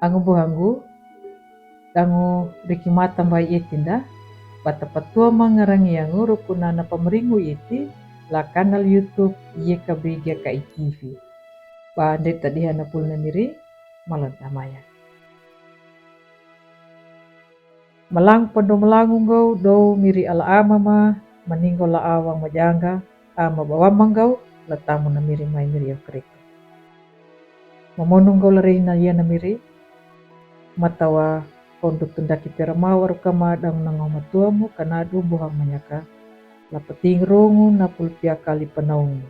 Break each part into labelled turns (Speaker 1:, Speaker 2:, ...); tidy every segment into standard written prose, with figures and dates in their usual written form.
Speaker 1: Angu buhangu dangu rikimata mbai itinda bata patua mangarangi yangu rukunana pameringu iti la kanal YouTube YKB GKI TV. Ba ande tadihana pulna miri malantamaya. Malang pando malangung gau do miri ala amama maninggo la awang majanga ama bawamang gau la tamu na miri mai miri yakriko. Mamonung gau la reina yana miri matawa pondok tundaki peramawar kama dang nangau matuamu kanadu buhang manyaka la peting rongu na pulpia kali penaungu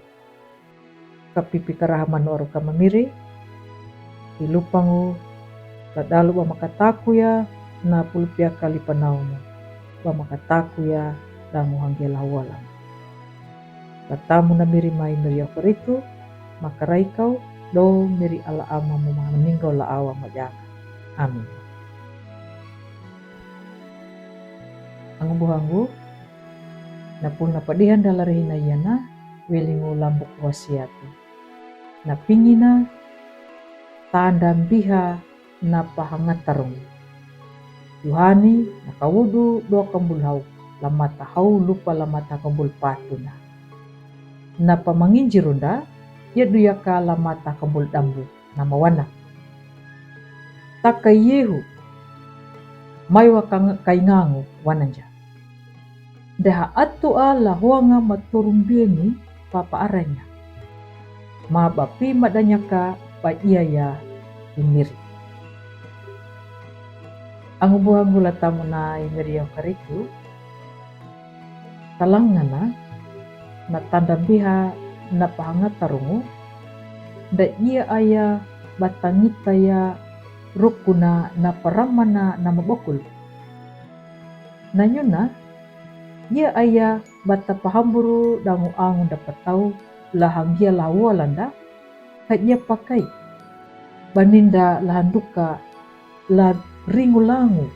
Speaker 1: kapipi karahaman oru kama miri ilupangu la dalu ba makataku ya na pulpia kali penaungu ba makataku ya dangu hanggela walam la tamu na miri mai miri yakaritu makarai kau do miri ala amamu meninggal la awa majaka. Amin. Angu buhangu na pun napadihan dala rehina yana welingu lambuk wasiatu na pingina tanda biha na pahangat tarung Yuhani na kawudu do kambul hau lamata hau lupa lamata kambul patuna na pamanginjirunda ya duyaka lamata kambul dambu na mawana takai yehu maiwa kaingangu wananja daha atu ala huanga maturumbieni papa aranya ma bapi madanyaka pa iya ya imiri. Angu buhangu la tamu na imiri yang kariku talangana na tanda biha na pahangat tarungu da iya aya batangita ya rukuna na paramana na mabokul na nyuna ia aya bata pahamburu dangu angu dapat tahu lahanggia lawalanda hanya pakai baninda lahanduka la ringulangu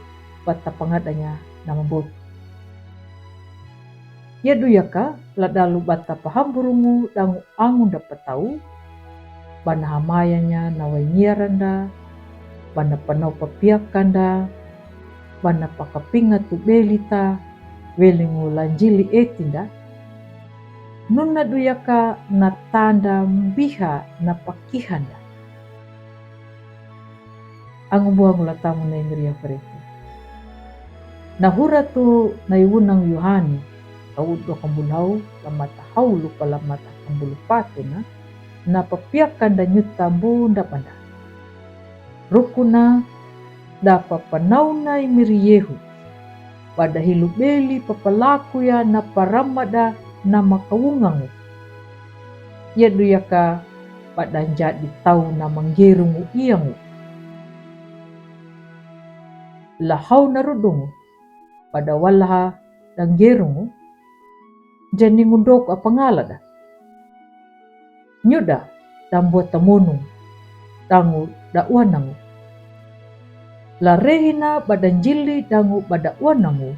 Speaker 1: bata pangadanya nama bot ya duyaka la dalu bata pahamburungu dangu angu dapat tahu bana hamayanya nawainieranda bana panau papiakanda bana pakapinga tu belita welingu lanjili etinda nuna duyaka na tanda mbiha na pakihanda. Angu buhangu la tamu na imiri yakariku na hura tu na iwunang Yuhani kawudo kambulau lamata hau lupa lamata kambulu patuna na papiakanda nyuta bunda panda rukuna dapa panauna imiri yehu pada hilu beli papalaku ya na paramada na makawungangu ya duyaka pada jadi tau na manggerungu iyangu lahau narudungu pada walaha dan gerungu jani ngundok apa ngalada nyuda dan buat tamunung dangu dakwanangu la rehina badan jili dangu bada wanangu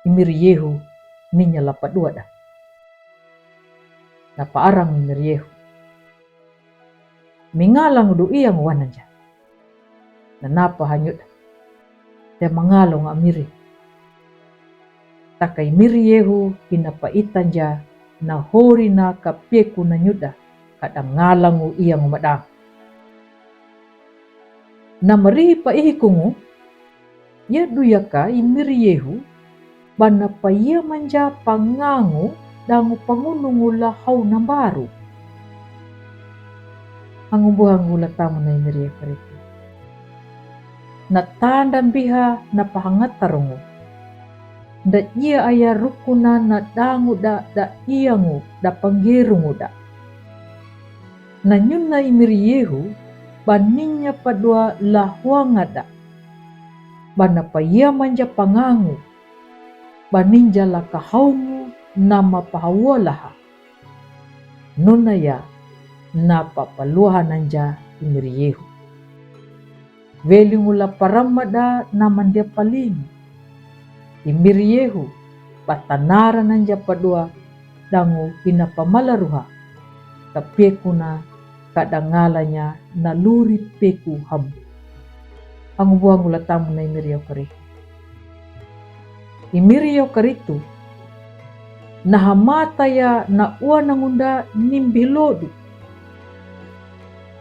Speaker 1: imiri yehu ninya lapat dua dah na paarang imiri yehu mingalang du iyang wananja na napa hanyut te mangalong amiri takai miri yehu hinapa itanja na hori na kapieku na nyuda kadang ngalangu iyang madang na marihi pa ihikungu ya duyaka imiri yehu bana pa iya manja pangangu dangu pangunungu lahau nambaru. Angu buhangu la tamu na imiri yakariku na tanda biha na pahangat tarungu da iya aya rukuna na dangu da iyangu da panggerungu da na nyuna imiri yehu baninya padua lahuangada bana paya manja pangangu baninja la kahaungu nama pahawalaha nuna ya na papaluhan nanja imiri yehu welingula paramada naman dia paling imiri yehu patanara nanja padua dangu hinapamalaruha tapiekuna kadangalanya naluri peku habu Ang buang gula tamu na imirio karitu. Imirio karitu. Nahamata ya na ua nangunda nimbilodu.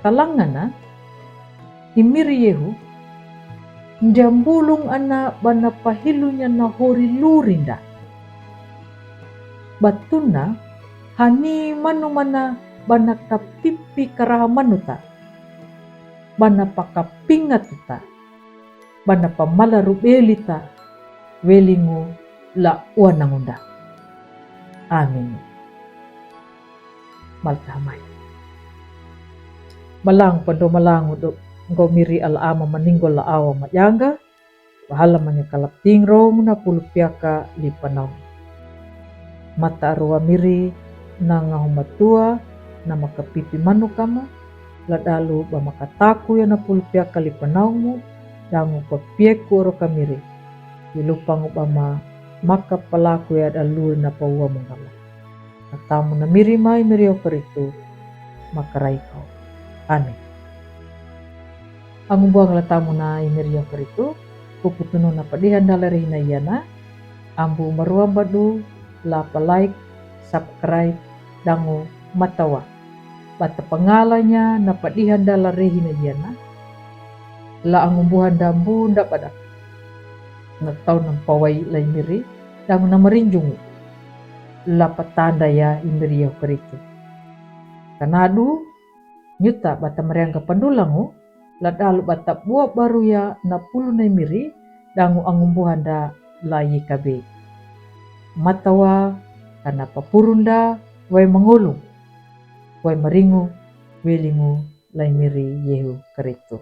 Speaker 1: Talangana. Imiriyehu. Njambulung ana bana pahilunya na hori lurinda. Batuna. Hani manumana bana kapipi karaha manuta. Bana pakapingatuta. Bana pamala rubelita. Welingu la uanangunda. Amin. Maltamay. Malang pado malang do ngomiri ala ama maninggol la awa mayanga. Bahala manya kalapting rong na pulupiaka lipanau. Mata arua miri na ngahumatua na makapipi manukama. Ladalu ba makataku ya na pulupiaka lipanau mu. Dangu papieku oro kamiri. Ilupang ubama maka palaku ya dalu na pauwa mongkala. Natamu na miri mai mirio karitu makarai kau. Amin. Ang buang latamu na imirio karitu puputunu na padihan dalari na iyana. Ambu maruang badu lapa like, subscribe, dangu matawa. Bata pangalanya na padihan dalari na iyana. La ang umbuhan dambu nda pada. Natau ng paway la imiri. Dangu na marinjungu. La patanda ya imirio karitu. Kanadu nyuta bata meriangga pandulangu. Ladalu bata buah baru ya na pulu na imiri. Dangu ang umbuhan da la yikabe. Matawa kana papurunda way mangulung. Way maringu welingu la imiri yehu karitu.